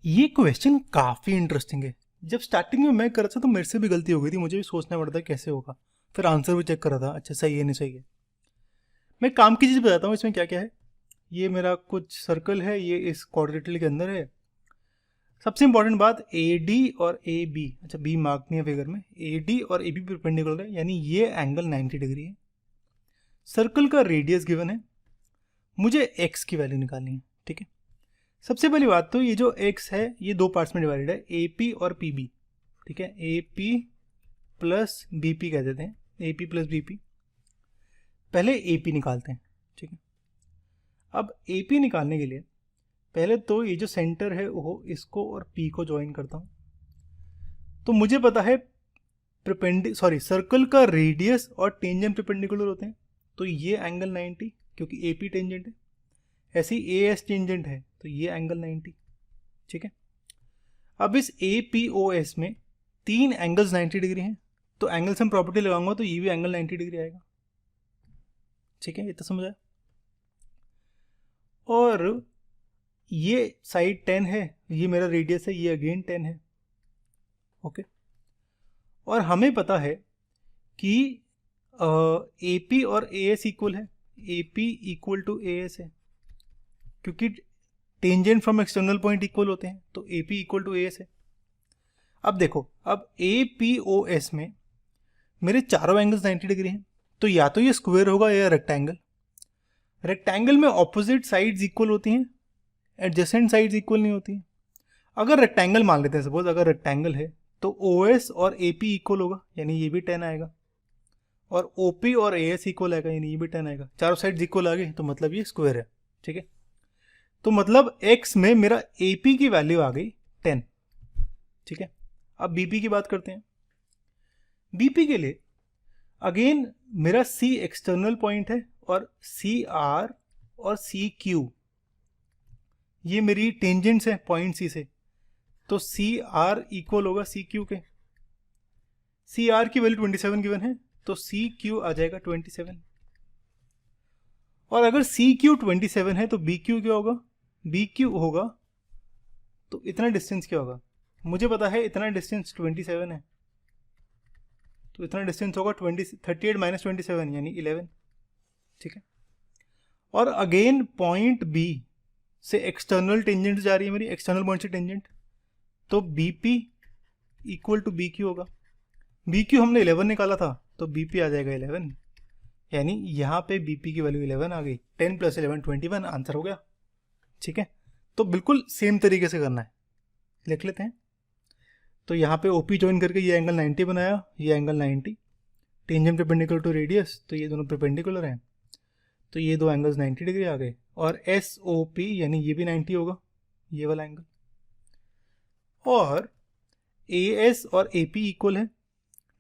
ये क्वेश्चन काफ़ी इंटरेस्टिंग है। जब स्टार्टिंग में मैं कर रहा था तो मेरे से भी गलती हो गई थी, मुझे भी सोचना पड़ता कैसे होगा। फिर आंसर भी चेक कर रहा था, अच्छा सही है नहीं सही है। मैं काम की चीज़ बताता हूँ इसमें क्या क्या है। ये मेरा कुछ सर्कल है, ये इस क्वाड्रिलेटरल के अंदर है। सबसे इंपॉर्टेंट बात, ए डी और ए बी, अच्छा बी मार्क नहीं है फिगर में, ए डी और ए बी परपेंडिकुलर है, यानी ये एंगल 90 डिग्री है। सर्कल का रेडियस गिवन है, मुझे एक्स की वैल्यू निकालनी है। ठीक है, सबसे पहली बात तो ये जो x है ये दो पार्ट्स में डिवाइडेड है, ए पी और पी बी। ठीक है, A P plus B P कह देते हैं, A P plus B P. पहले ए पी निकालते हैं। ठीक है, अब ए पी निकालने के लिए पहले तो ये जो सेंटर है वो इसको और पी को ज्वाइन करता हूँ। तो मुझे पता है सर्कल का रेडियस और टेंजेंट परपेंडिकुलर होते हैं, तो ये एंगल 90 क्योंकि ए पी टेंजेंट है। ऐसे ही ए एस टेंजेंट है तो ये एंगल 90। ठीक है, अब इस ए पी ओ एस में तीन एंगल्स 90 डिग्री हैं, तो एंगल से हम प्रॉपर्टी लगाऊंगा तो ये भी एंगल 90 डिग्री आएगा। ठीक है, ये तो समझ आया। और ये साइड 10 है, ये मेरा रेडियस है, ये अगेन 10 है। ओके, और हमें पता है कि ए पी और ए एस इक्वल है, A P equal to A S है, क्योंकि tangent from external point equal होते हैं, तो A P equal to A S है। अब देखो, अब ए पी ओ एस में मेरे चारों एंगल्स 90 डिग्री हैं, तो या तो ये स्क्वायर होगा या रेक्टेंगल। रेक्टेंगल में ऑपोजिट साइड्स इक्वल होती हैं, एडजेसेंट साइड्स इक्वल नहीं होती हैं। अगर रेक्टेंगल मान लेते हैं, सपोज अगर रेक्टेंगल है तो ओ एस और ए पी इक्वल होगा, यानी ये भी 10 आएगा, और ओ पी और ए एस इक्वल आएगा, यानी ये भी 10 आएगा। चारों साइड्स इक्वल आ गए तो मतलब ये स्क्वायर है। ठीक है, तो मतलब एक्स में मेरा ए पी की वैल्यू आ गई 10। ठीक है, अब बी पी की बात करते हैं। बी पी के लिए अगेन मेरा सी एक्सटर्नल पॉइंट है और सी आर और सी क्यू ये मेरी टेंजेंट्स है पॉइंट सी से, तो सी आर इक्वल होगा सी क्यू के। सी आर की वैल्यू 27 गिवन है, तो सी क्यू आ जाएगा 27। और अगर सी क्यू 27 है तो बी क्यू क्या होगा, बी क्यू होगा तो इतना डिस्टेंस क्या होगा, मुझे पता है इतना डिस्टेंस 27 है, तो इतना डिस्टेंस होगा 38 माइनस 27 यानी 11। ठीक है, और अगेन पॉइंट बी से एक्सटर्नल टेंजेंट जा रही है मेरी, एक्सटर्नल पॉइंट से टेंजेंट, तो B P equal to B Q होगा। बी क्यू हमने 11 निकाला था, तो बी पी आ जाएगा 11, यानी यहाँ पे बी पी की वैल्यू 11 आ गई। 10 प्लस 11 21, आंसर हो गया। ठीक है, तो बिल्कुल सेम तरीके से करना है, लिख लेते हैं। तो यहाँ पे ओपी ज्वाइन करके ये एंगल 90 बनाया, ये angle 90, tangent perpendicular to radius, तो ये दोनों परपेंडिकुलर हैं, तो ये दो एंगल्स 90 डिग्री आ गए। और एस ओ पी यानी ये भी 90 होगा, ये वाला एंगल। और ए एस और ए पी इक्वल है,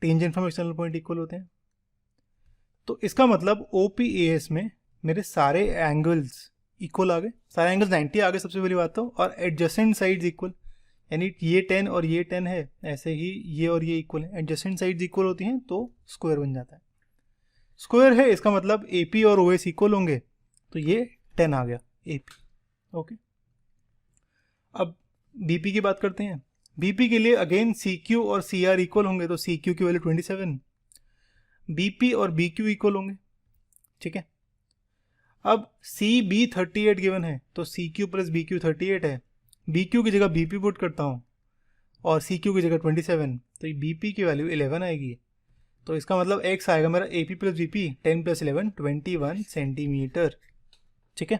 tangent from external point equal होते हैं, तो इसका मतलब ओ पी ए एस में मेरे सारे एंगल्स इक्वल आ गए, सारे एंगल्स 90 आ गए सबसे पहली बात तो। और एडजेसेंट साइड्स इक्वल, यानी ये 10 और ये 10 है, ऐसे ही ये और ये इक्वल है, एडजेसेंट साइड्स इक्वल होती हैं तो स्क्वायर बन जाता है। स्क्वायर है इसका मतलब ए पी और ओ एस इक्वल होंगे, तो ये 10 आ गया ए पी। ओके, अब बी पी की बात करते हैं। बी पी के लिए अगेन सी क्यू और सी आर इक्वल होंगे, तो सी क्यू की वैल्यू 27, बी पी और बी क्यू इक्वल होंगे। ठीक है, अब सी बी 38 गिवन है, तो C Q plus B Q 38 है, बी क्यू की जगह बी पी पुट करता हूँ और सी क्यू की जगह 27, तो बी पी की वैल्यू 11 आएगी। तो इसका मतलब एक्स आएगा मेरा A P plus B P 10 plus 11 21 centimetre. ठीक है,